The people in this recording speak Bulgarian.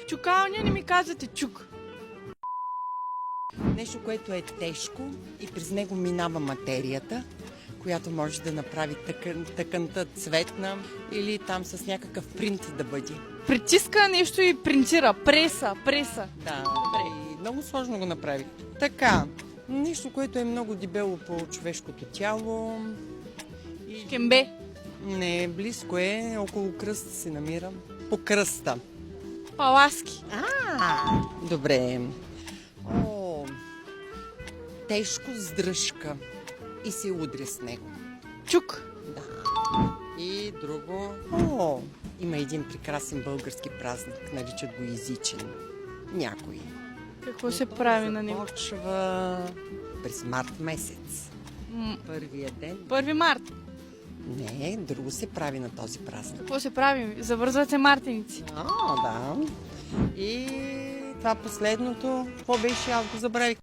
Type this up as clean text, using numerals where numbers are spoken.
е чукалня, не ми казвате чук. Нещо, което е тежко и през него минава материята, която може да направи тъканта цветна или там с някакъв принт да бъде. Притиска нещо и принтира. Преса. Да, и много сложно го направи. Така, нещо, което е много дебело по човешкото тяло. И... Кембе. Не, близко е, около кръста се намира. По кръста. Паласки. Добре. О, тежко с дръжка и се удря с него. Чук. Да. И друго. Има един прекрасен български празник, наричат го Езичен. Някой. Какво се прави на него? Започва през март месец. Първия ден. 1 март. Не, друго се прави на този празник. Какво се прави? Завързват се мартеници. Да. И това последното, какво беше, аз го забравих.